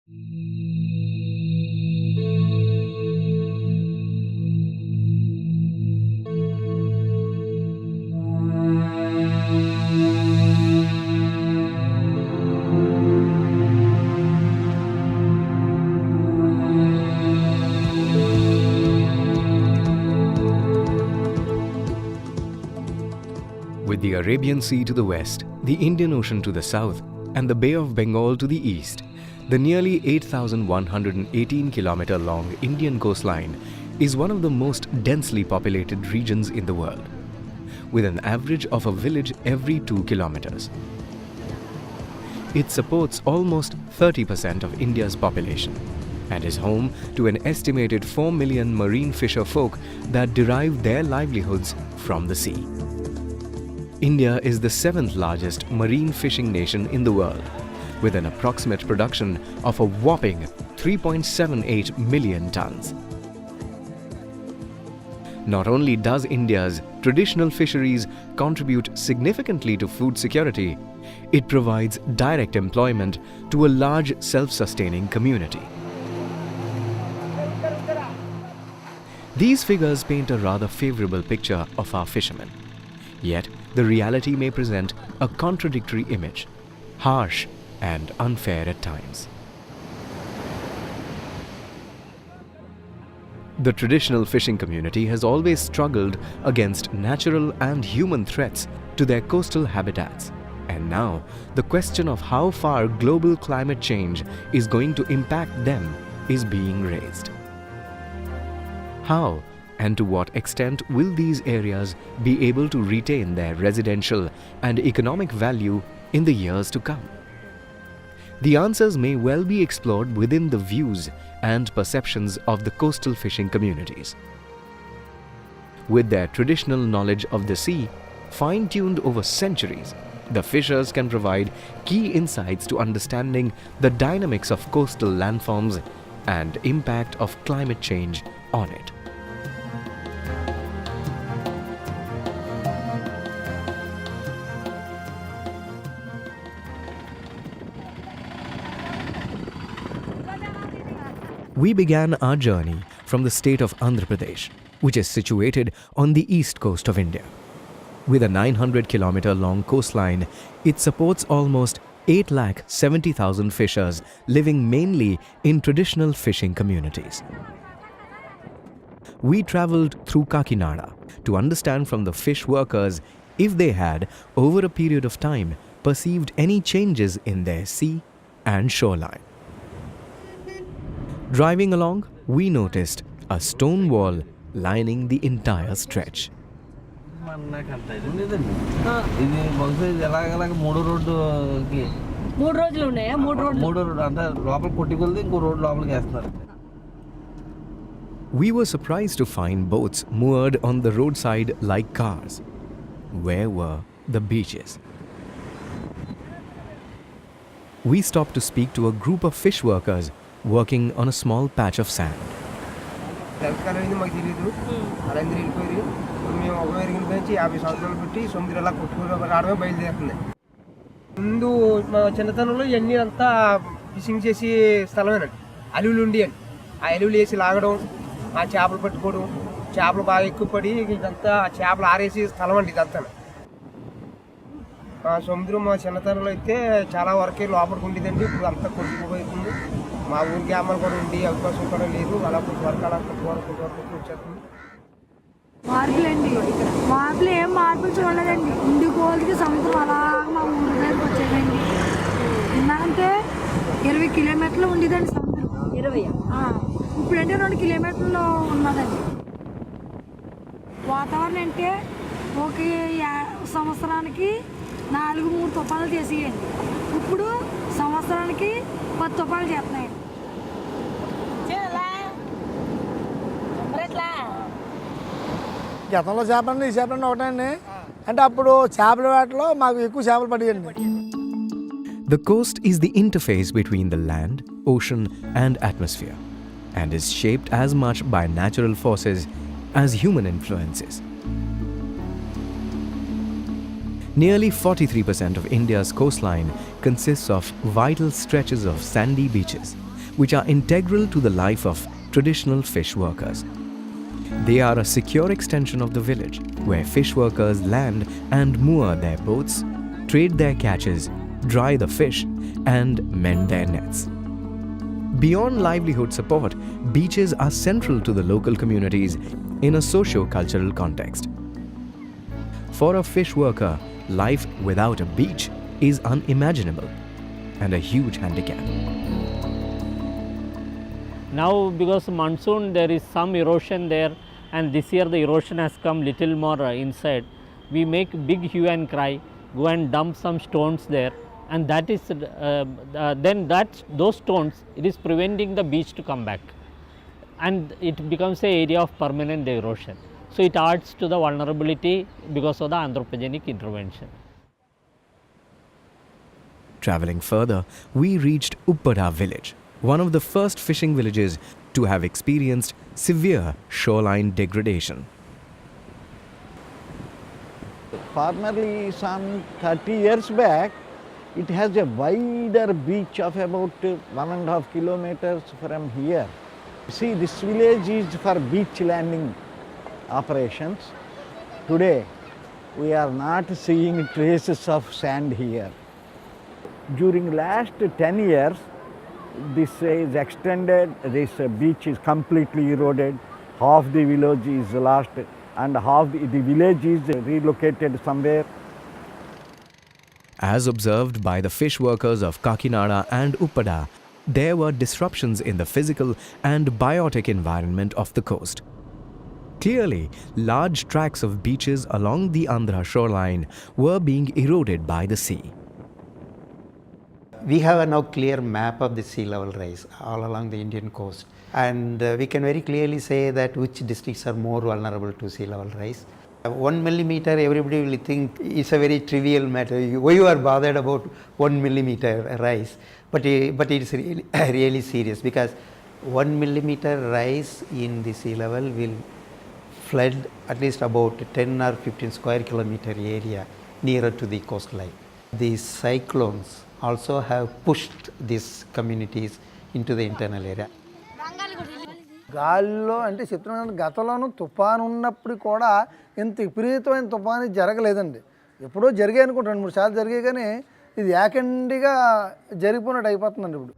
With the Arabian Sea to the west, the Indian Ocean to the south, and the Bay of Bengal to the east, the nearly 8,118-kilometer long Indian coastline is one of the most densely populated regions in the world, with an average of a village every 2 kilometers. It supports almost 30% of India's population and is home to an estimated 4 million marine fisherfolk that derive their livelihoods from the sea. India is the 7th largest marine fishing nation in the world, with an approximate production of a whopping 3.78 million tons. Not only does India's traditional fisheries contribute significantly to food security, it provides direct employment to a large self-sustaining community. These figures paint a rather favorable picture of our fishermen. Yet, the reality may present a contradictory image, harsh and unfair at times. The traditional fishing community has always struggled against natural and human threats to their coastal habitats. And now, the question of how far global climate change is going to impact them is being raised. How and to what extent will these areas be able to retain their residential and economic value in the years to come? The answers may well be explored within the views and perceptions of the coastal fishing communities. With their traditional knowledge of the sea, fine-tuned over centuries, the fishers can provide key insights to understanding the dynamics of coastal landforms and impact of climate change on it. We began our journey from the state of Andhra Pradesh, which is situated on the east coast of India. With a 900-kilometer long coastline, it supports almost 8,70,000 fishers living mainly in traditional fishing communities. We travelled through Kakinada to understand from the fish workers if they had, over a period of time, perceived any changes in their sea and shoreline. Driving along, we noticed a stone wall lining the entire stretch. We were surprised to find boats moored on the roadside like cars. Where were the beaches? We stopped to speak to a group of fish workers working on a small patch of sand. సముద్రం మా చిన్నతనంలో అయితే చాలా వరకే లోపలికి ఉండేదండి. ఇప్పుడు అంతా కొట్టుకుపోయింది. మా ఊరికి అమ్మలు కూడా ఉండి అవకాశం కూడా లేదు. అలా వరకు అలా వరకు వచ్చేస్తుంది. మార్పులు ఏం మార్పులు చూడలేదండి. ఇంటి కోళ్ళకి సముద్రం అలా మా ఊరి దగ్గరికి వచ్చేదండి. ఇందాకంటే 20 కిలోమీటర్లు ఉండేదండి సముద్రం. 20 ఇప్పుడంటే 2 కిలోమీటర్లు ఉన్నదండి. వాతావరణం అంటే ఒక సంవత్సరానికి 4-3 తుఫాన్లు చేసేయండి. ఇప్పుడు సంవత్సరానికి 10 తుఫాన్లు చేస్తున్నాయండి. గతంలో చేపలండి ఈ చేపలండి ఒకటండి. అంటే అప్పుడు చేపల వేటలో మాకు ఎక్కువ చేపలు పడేయండి. The coast is the interface between the land, ocean and atmosphere and is shaped as much by natural forces as human influences. Nearly 43% of India's coastline consists of vital stretches of sandy beaches which are integral to the life of traditional fish workers. They are a secure extension of the village, where fish workers land and moor their boats, trade their catches, dry the fish, and mend their nets. Beyond livelihood support, beaches are central to the local communities in a socio-cultural context. For a fish worker, life without a beach is unimaginable and a huge handicap. Now because monsoon there is some erosion there, and this year the erosion has come little more inside. We make big hue and cry, go and dump some stones there, and that is those stones, it is preventing the beach to come back, and it becomes an area of permanent erosion. So it adds to the vulnerability because of the anthropogenic intervention. Traveling further, we reached Uppada village, one of the first fishing villages to have experienced severe shoreline degradation. Formerly, some 30 years back, it has a wider beach of about 1.5 kilometers from here. See, this village is for beach landing operations. Today, we are not seeing traces of sand here. During last 10 years, this is extended, this beach is completely eroded, half the village is lost and half the village is relocated somewhere. As observed by the fish workers of Kakinada and Uppada, there were disruptions in the physical and biotic environment of the coast. Clearly, large tracts of beaches along the Andhra shoreline were being eroded by the sea. We have a now clear map of the sea level rise all along the Indian coast, and we can very clearly say that which districts are more vulnerable to sea level rise. 1 millimeter, everybody will think it's a very trivial matter. Why you are bothered about 1 millimeter rise? But it is really, really serious, because 1 millimeter rise in the sea level will flood at least about 10 or 15 square kilometer area nearer to the coastline. These cyclones also have pushed these communities into the internal area. గాల్లో అంటే చెప్తున్నాను, గతంలోనూ తుఫాను ఉన్నప్పుడు కూడా ఇంత విపరీతమైన తుఫాను జరగలేదండి. ఎప్పుడో జరిగాయి అనుకుంటా, 2-3 సార్లు జరిగాయి, కానీ ఇది ఏకండిగా జరిగిపోయినట్టు అయిపోతుందండి ఇప్పుడు.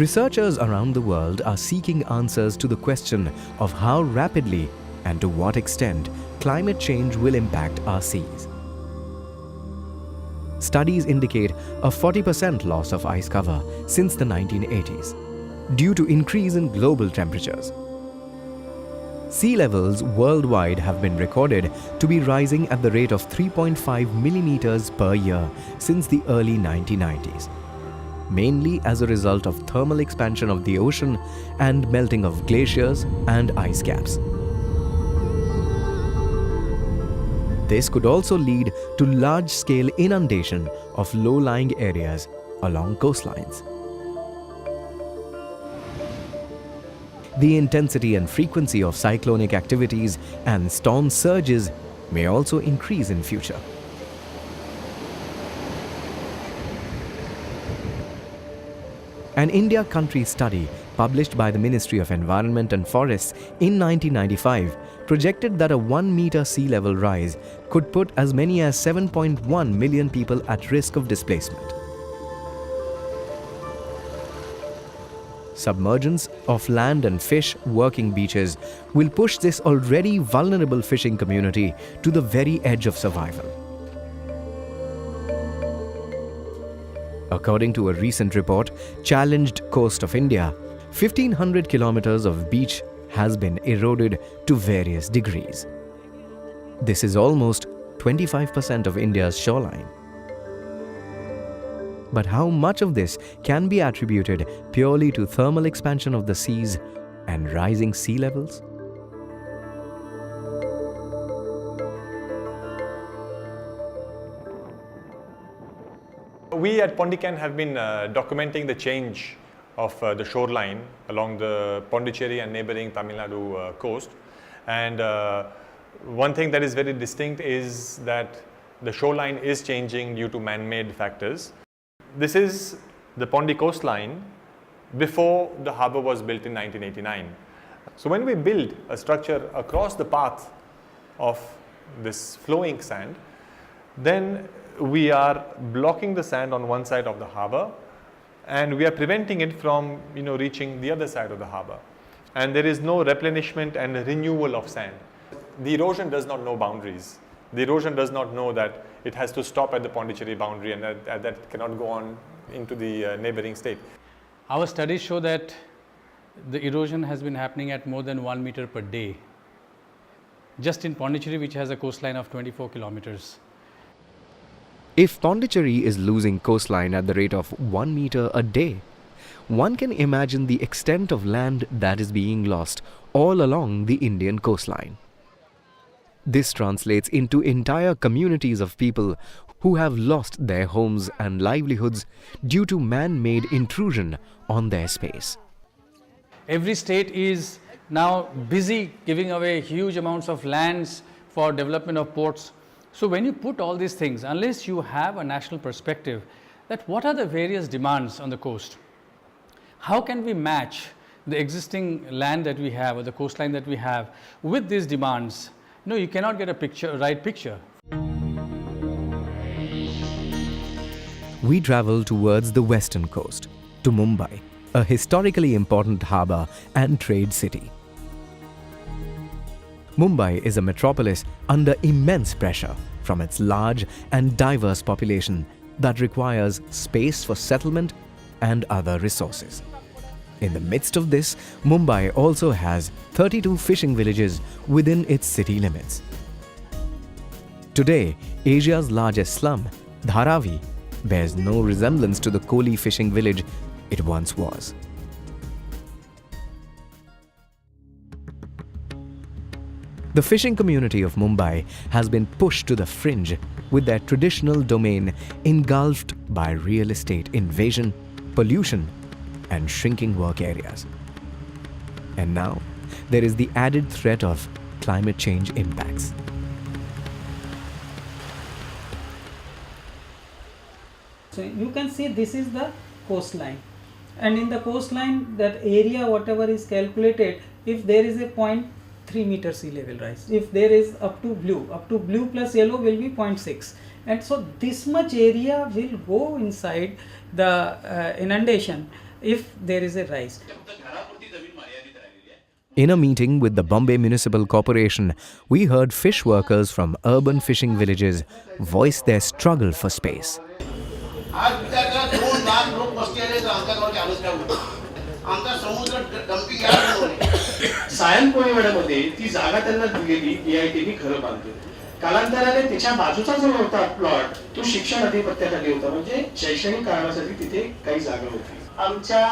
Researchers around the world are seeking answers to the question of how rapidly and to what extent climate change will impact our seas. Studies indicate a 40% loss of ice cover since the 1980s due to increase in global temperatures. Sea levels worldwide have been recorded to be rising at the rate of 3.5 millimeters per year since the early 1990s. Mainly as a result of thermal expansion of the ocean and melting of glaciers and ice caps. This could also lead to large-scale inundation of low-lying areas along coastlines. The intensity and frequency of cyclonic activities and storm surges may also increase in future. An India country study published by the Ministry of Environment and Forests in 1995 projected that a 1 meter sea level rise could put as many as 7.1 million people at risk of displacement. Submergence of land and fish working beaches will push this already vulnerable fishing community to the very edge of survival. According to a recent report, challenged coast of India, 1,500 kilometers of beach has been eroded to various degrees. This is almost 25% of India's shoreline. But how much of this can be attributed purely to thermal expansion of the seas and rising sea levels? We at Pondicherry have been documenting the change of the shoreline along the Pondicherry and neighboring Tamil Nadu coast. And one thing that is very distinct is that the shoreline is changing due to man-made factors. This is the Pondi coastline before the harbour was built in 1989. So when we build a structure across the path of this flowing sand, then we are blocking the sand on one side of the harbour and we are preventing it from reaching the other side of the harbour. And there is no replenishment and renewal of sand. The erosion does not know boundaries. The erosion does not know that it has to stop at the Pondicherry boundary and that cannot go on into the neighbouring state. Our studies show that the erosion has been happening at more than 1 meter per day. Just in Pondicherry, which has a coastline of 24 kilometers. If Pondicherry is losing coastline at the rate of 1 meter a day, one can imagine the extent of land that is being lost all along the Indian coastline. This translates into entire communities of people who have lost their homes and livelihoods due to man-made intrusion on their space. Every state is now busy giving away huge amounts of lands for development of ports. So when you put all these things, unless you have a national perspective, that what are the various demands on the coast? How can we match the existing land that we have or the coastline that we have with these demands? No, you cannot get a right picture. We travel towards the western coast, to Mumbai, a historically important harbour and trade city. Mumbai is a metropolis under immense pressure from its large and diverse population that requires space for settlement and other resources. In the midst of this, Mumbai also has 32 fishing villages within its city limits. Today, Asia's largest slum, Dharavi, bears no resemblance to the Koli fishing village it once was. The fishing community of Mumbai has been pushed to the fringe with their traditional domain engulfed by real estate invasion, pollution, and shrinking work areas. And now, there is the added threat of climate change impacts. So you can see this is the coastline, and in the coastline that area whatever is calculated, if there is a 0.3 meter sea level rise, if there is up to blue plus yellow will be 0.6, and so this much area will go inside the inundation if there is a rise. In a meeting with the Bombay Municipal Corporation, we heard fish workers from urban fishing villages voice their struggle for space. सायनपोळीवाड्यामध्ये ती जागा त्यांना दिलेली AITने खरं बांधली. कालांतराने त्याच्या बाजूचा जो होता प्लॉट तो शिक्षण अधिपत्याखाली होता, म्हणजे शैक्षणिक कारणासाठी तिथे काही जागा होती. आमच्या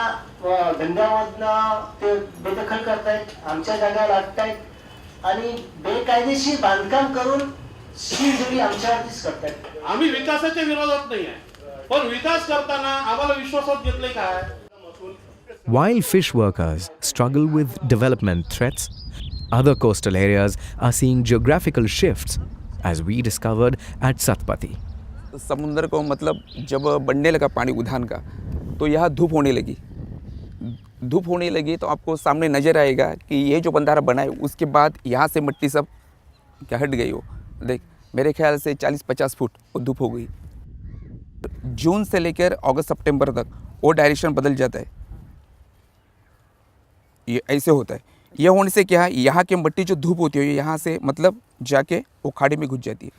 धंद्यामधनं ते बेदखल करतायत, आमच्या जागा लाटतायत आणि बेकायदेशीर बांधकाम करून शीरजोरी आमच्यावरतीच करतायत. आम्ही विकासाच्या विरोधात नाही आहे, पण विकास करताना आम्हाला विश्वासात घेतले काय? While fish workers struggle with development threats, other coastal areas are seeing geographical shifts, as we discovered at Satpati. समुंदर को मतलब जब बढ़ने लगा पानी उधान का, तो यहाँ धूप होने लगी. धूप होने लगी तो आपको सामने नज़र आएगा कि ये जो बंधारा बना है उसके बाद यहाँ से मिट्टी सब क्या हट गई हो. देख मेरे ख्याल से 40-50 फुट वो धूप हो गई. जून से लेकर अगस्त सितंबर तक वो डायरेक्शन बदल जाता है. ये ऐसे होता है. ये होने से क्या है, यहाँ की मिट्टी जो धूप होती है यहाँ से मतलब जाके वो खाड़ी में घुस जाती है.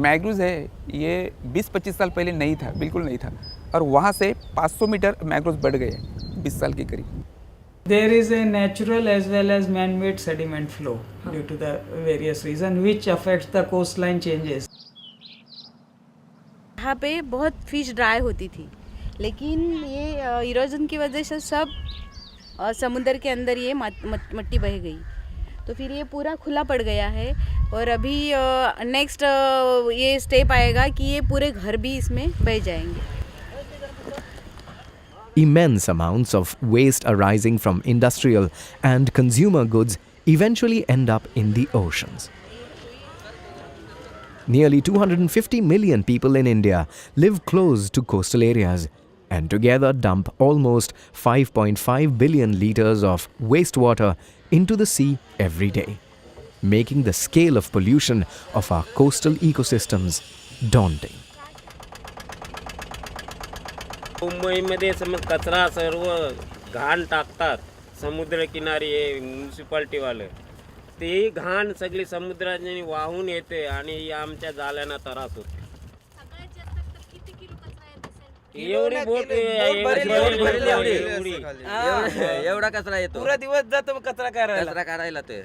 मैग्रोव्स है ये 20-25 साल पहले नहीं था, बिल्कुल नहीं था, और वहाँ से 500 मीटर मैग्रोव्स बढ़ गए 20 साल के करीब. There is a natural as well as man-made sediment flow due to the various reasons which affects the coastline changes. यहाँ पे बहुत फिश ड्राई होती थी, लेकिन ये इरोजन की वजह से सब समुद्र के अंदर ये मिट्टी बह गई, तो फिर ये पूरा खुला पड़ गया है. और अभी नेक्स्ट ये स्टेप आएगा कि ये पूरे घर भी इसमें बह जाएंगे. Immense amounts of waste arising from industrial and consumer goods eventually end up in the oceans. Nearly 250 million people in India live close to coastal areas and together dump almost 5.5 billion litres of wastewater into the sea every day, making the scale of pollution of our coastal ecosystems daunting. मुंबईमध्ये कचरा सर्व घाण टाकतात समुद्रकिनारी आहे म्युन्सिपाल्टीवाले ते घाण सगळी समुद्राने वाहून येते आणि आमच्या जाळ्यांना त्रास होतो एवढी बोट एवढा कचरा येतो पुरा दिवस जातो कचरा काढायला ते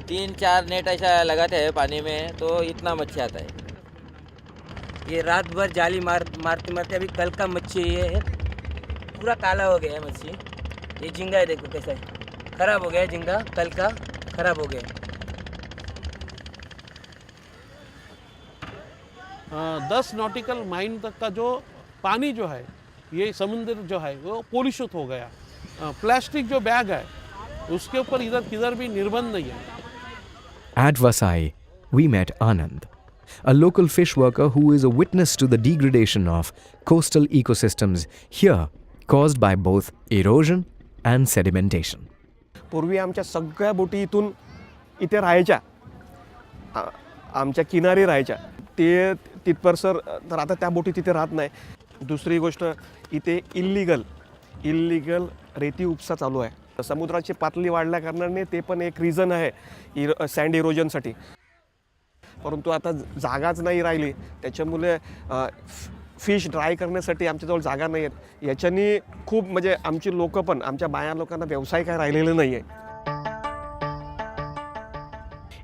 3-4 नेट ऐसा लगाते हैं पानी में तो इतना मच्छी आता है ये रात भर जाली मारते मारते अभी कल का मच्छी है पूरा काला हो गया है मच्छी ये झींगा है देखो कैसा है खराब हो गया है झींगा कल का खराब हो गया 10 नॉटिकल माइल तक का जो पानी जो है ये समुद्र जो है वो पोल्यूशन हो गया प्लास्टिक जो बैग है उसके ऊपर इधर किधर भी निर्बंध नहीं है At Vasai, we met Anand, a local fish worker who is a witness to the degradation of coastal ecosystems here caused by both erosion and sedimentation. पूर्वी आमच्या सगळ्या बोटी इथून इथे राहायच्या आमच्या किनारी राहायच्या ते तिथपर्सर तर आता त्या बोटी तिथे राहत नाही. दुसरी गोष्ट इथे इल्लीगल रेती उपसा चालू आहे. समुद्राची पातळी वाढल्या कारणाने ते पण एक रिझन आहे सँड इरोजनसाठी. परंतु आता जागाच नाही राहिली त्याच्यामुळे फिश ड्राय करण्यासाठी आमच्याजवळ जागा नाही आहेत. याच्यानी खूप म्हणजे आमची लोक पण आमच्या बाया लोकांना व्यवसाय काय राहिलेला नाही आहे.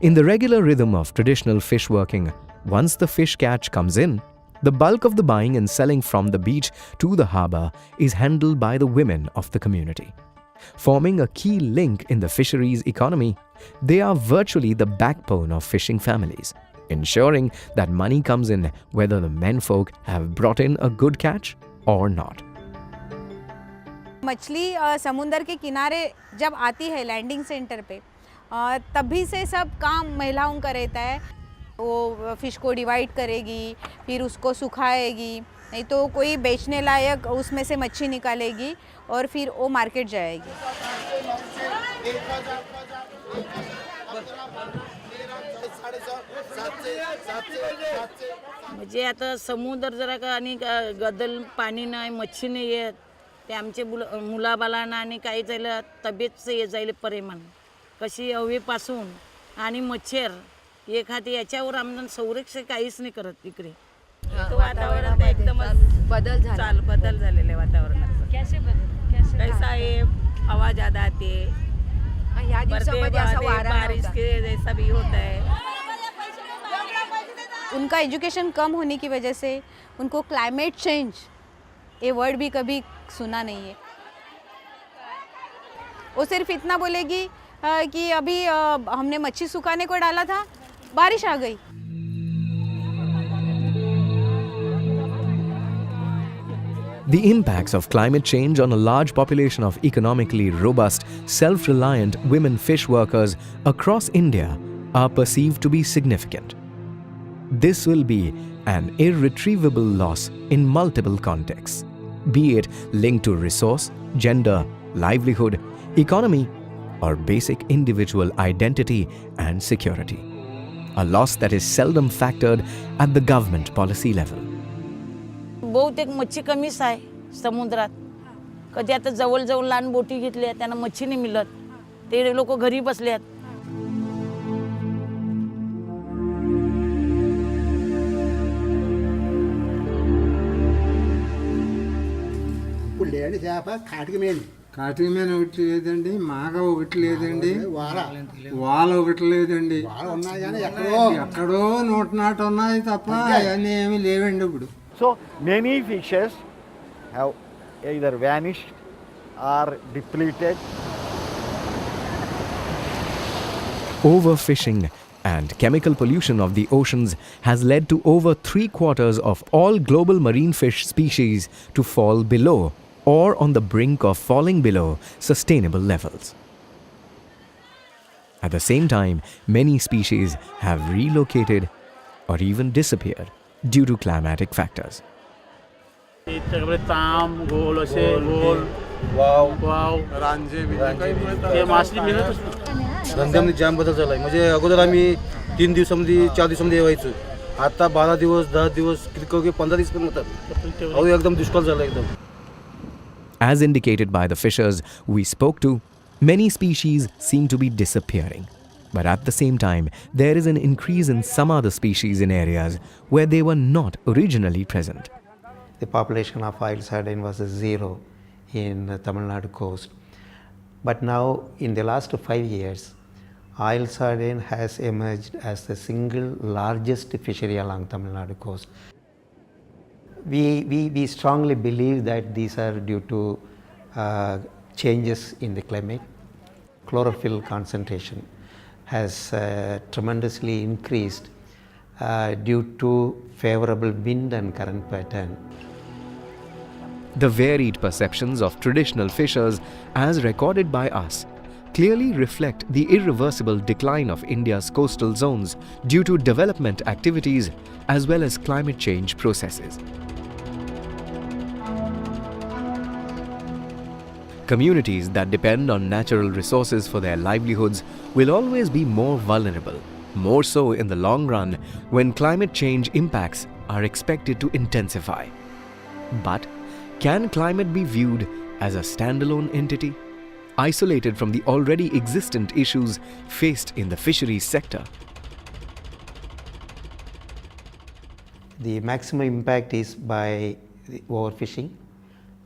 In the regular rhythm of traditional fish working, once the fish catch comes in, the bulk of the buying and selling from the beach to the harbour is handled by the women of the community. Forming a key link in the fisheries economy, they are virtually the backbone of fishing families, ensuring that money comes in whether the menfolk have brought in a good catch or not. मछली समुंदर के किनारे जब आती है landing centre पे तभी से सब काम महिलाओं का रहता है. वो फ़िश को डिवाइड करेगी, फिर उसको सुखाएगी, नहीं तो कोई बेचने लायक उसमें से मच्छी निकालेगी और फिर वो मार्केट जाएगी. म्हणजे आता समुद्र जरा का आणि गदल पाणी नाही मच्छी नाही येत ते आमचे मुलाबालांना आणि काही झालं तब्येतचं हे जाईल परिमाण कशी हवेपासून आणि मच्छर एखादी याच्यावर आमचं संरक्षण काहीच नाही करत इकडे. वातावरण एकदमच बदल झालेले वातावरणाचं. कैसा है हवा ज़्यादा आती है या दिवसामध्ये असा वारा बारिश के जैसा भी होता है. उनका एजुकेशन कम होने की वजह से उनको क्लाइमेट चेंज ये वर्ड भी कभी सुना नहीं है. वो सिर्फ इतना बोलेगी कि अभी हमने मच्छी सुखाने को डाला था बारिश आ गई. The impacts of climate change on a large population of economically robust, self-reliant women fish workers across India are perceived to be significant. This will be an irretrievable loss in multiple contexts, be it linked to resource, gender, livelihood, economy, or basic individual identity and security. A loss that is seldom factored at the government policy level. बहुतेक मच्छी कमीच आहे समुद्रात. कधी आता जवळ लहान बोटी घेतल्या त्यांना मच्छी नाही मिळत ते लोक घरी बसल्यात. ఇప్పుడు లేండి చేప కాటికి మీద ఒకటి లేదండి, మాగ ఒకటి లేదండి, వాల ఒకటి లేదండి. ఎక్కడో 100 ఉన్నాయి తప్ప అవన్నీ ఏమీ లేవండి ఇప్పుడు. So many fishes have either vanished or depleted. Overfishing And chemical pollution of the oceans has led to over 3/4 of all global marine fish species to fall below or on the brink of falling below sustainable levels. At the same time, many species have relocated or even disappeared due to climatic factors. धंद्यामध्ये जाम बदल झाला आहे. म्हणजे अगोदर आम्ही 3 दिवसामध्ये 4 दिवसामध्ये यायचो. आता 12 दिवस 10 दिवस किती 15 दिवस पण होतात. अहो एकदम दुष्काळ झाला एकदम. As indicated by the fishers we spoke to, many species seem to be disappearing. But at the same time, there is an increase in some other species in areas where they were not originally present. The population of oil sardine was 0 in the Tamil Nadu coast. But now, in the last 5 years, oil sardine has emerged as the single largest fishery along Tamil Nadu coast. We strongly believe that these are due to changes in the climate. Chlorophyll concentration has tremendously increased due to favorable wind and current pattern. The varied perceptions of traditional fishers, as recorded by us, clearly reflect the irreversible decline of India's coastal zones due to development activities as well as climate change processes. Communities that depend on natural resources for their livelihoods will always be more vulnerable, more so in the long run when climate change impacts are expected to intensify. But can climate be viewed as a standalone entity, isolated from the already existent issues faced in the fisheries sector? The maximum impact is by the overfishing,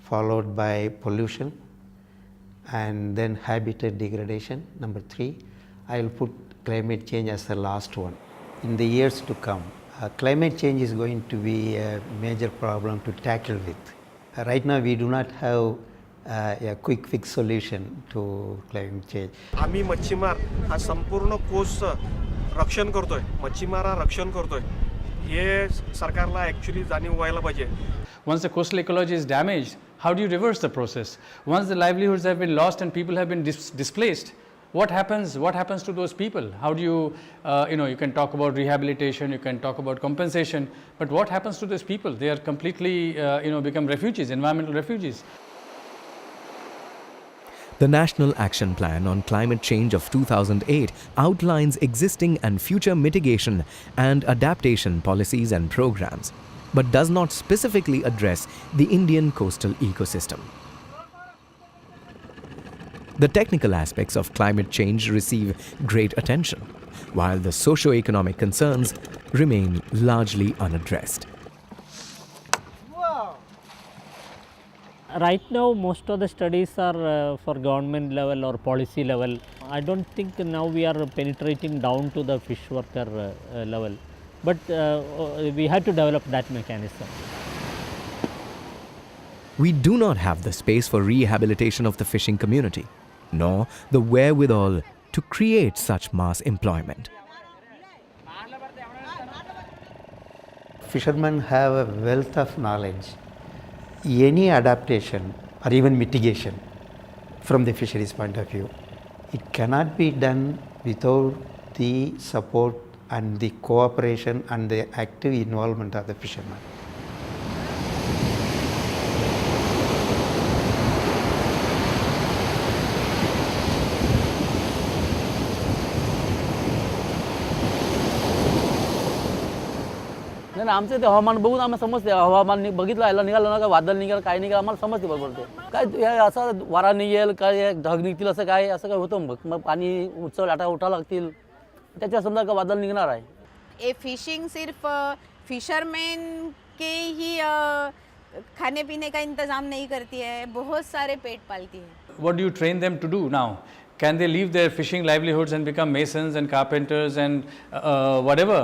followed by pollution, and then habitat degradation. Number 3, I will put climate change as the last one. In the years to come, climate change is going to be a major problem to tackle with. Right now we do not have a quick fix solution to climate change. आम्ही मच्छीमार हा संपूर्ण कोस्टचं रक्षण करतोय, मच्छीमार हा रक्षण करतोय. हे सरकारला ॲक्च्युली जाणीव व्हायला पाहिजे. Once the coastal ecology is damaged, how do you reverse the process? Once the livelihoods have been lost and people have been displaced, what happens to those people? How do you, you can talk about rehabilitation, you can talk about compensation, but what happens to those people? They are completely, become refugees, environmental refugees. The National Action Plan on Climate Change of 2008 outlines existing and future mitigation and adaptation policies and programs, but does not specifically address the Indian coastal ecosystem. The technical aspects of climate change receive great attention, while the socio-economic concerns remain largely unaddressed. Right now, most of the studies are for government level or policy level. I don't think now we are penetrating down to the fish worker level, but we had to develop that mechanism. We do not have the space for rehabilitation of the fishing community, nor the wherewithal to create such mass employment. Fishermen have a wealth of knowledge. Any adaptation or even mitigation from the fisheries point of view, it cannot be done without the support and the cooperation and the active involvement of the fishermen. नाही आमचं ते हवामान बघून आम्हाला समजते हवामान बघितलं याला निघालं ना का वादळ निघालं काय निघालं आम्हाला समजते बरोबर ते काय असं वारा निघेल काय ढग निघतील असं काय होतं मग पाणी लाटा उठावं लागतील त्याच्या समजा का वादळ निघणार आहे. ये फिशिंग सिर्फ फिशरमैन के ही खाने पीने का इंतजाम नहीं करती है, बहुत सारे पेट पालती है. What do you train them to do now? Can they leave their fishing livelihoods and become masons and carpenters and whatever?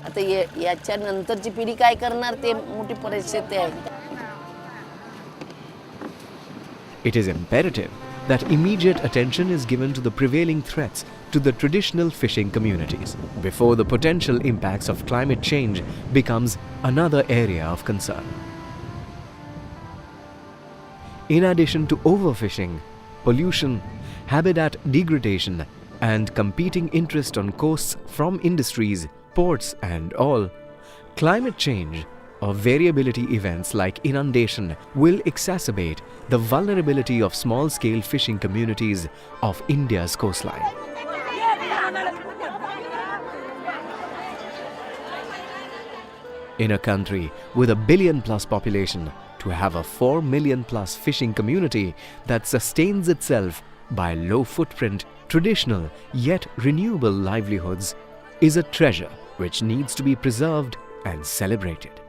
आता याच्या नंतरची पिढी काय करणार ते मोठी परिस्थिती आहे. It is imperative that immediate attention is given to the prevailing threats to the traditional fishing communities before the potential impacts of climate change becomes another area of concern. In addition to overfishing, pollution, habitat degradation, and competing interest on coasts from industries, ports and all, climate change or variability events like inundation will exacerbate the vulnerability of small-scale fishing communities of India's coastline. In a country with a billion-plus population, to have a 4 million-plus fishing community that sustains itself by low-footprint, traditional yet renewable livelihoods is a treasure which needs to be preserved and celebrated.